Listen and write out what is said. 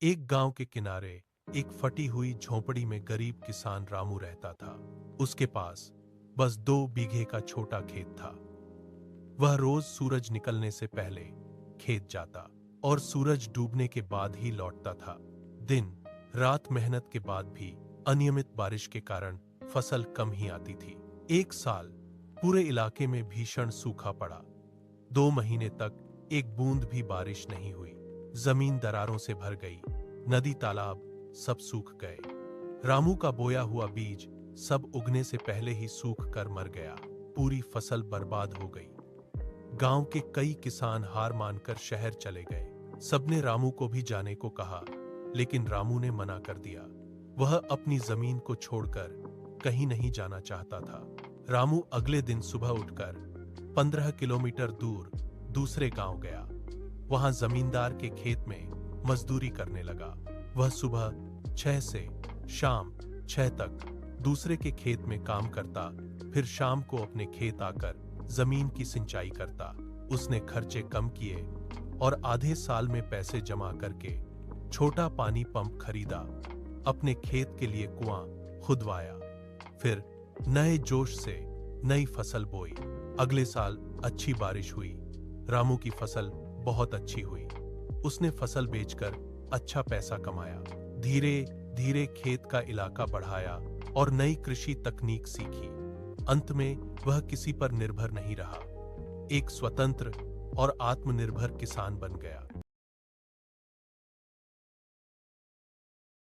एक गांव के किनारे एक फटी हुई झोंपड़ी में गरीब किसान रामू रहता था। उसके पास बस 2 बीघे का छोटा खेत था। वह रोज सूरज निकलने से पहले खेत जाता और सूरज डूबने के बाद ही लौटता था। दिन रात मेहनत के बाद भी अनियमित बारिश के कारण फसल कम ही आती थी। एक साल पूरे इलाके में भीषण सूखा पड़ा। 2 महीने तक एक बूंद भी बारिश नहीं हुई। जमीन दरारों से भर गई, नदी तालाब सब सूख गए। रामू का बोया हुआ बीज सब उगने से पहले ही सूख कर मर गया। पूरी फसल बर्बाद हो गई। गांव के कई किसान हार मानकर शहर चले गए। सबने रामू को भी जाने को कहा, लेकिन रामू ने मना कर दिया। वह अपनी जमीन को छोड़कर कहीं नहीं जाना चाहता था। रामू अगले दिन सुबह उठकर 15 किलोमीटर दूर दूसरे गांव गया। वहां जमींदार के खेत में मजदूरी करने लगा। वह सुबह 6 से शाम 6 तक दूसरे के खेत में काम करता, फिर शाम को अपने खेत आकर जमीन की सिंचाई करता। उसने खर्चे कम किए और आधे साल में पैसे जमा करके छोटा पानी पंप खरीदा, अपने खेत के लिए कुआं खुदवाया, फिर नए जोश से नई फसल बोई। अगले साल अच्छी बारिश हुई। रामू की फसल बहुत अच्छी हुई। उसने फसल बेचकर अच्छा पैसा कमाया। धीरे धीरे खेत का इलाका बढ़ाया और नई कृषि तकनीक सीखी। अंत में वह किसी पर निर्भर नहीं रहा। एक स्वतंत्र और आत्मनिर्भर किसान बन गया।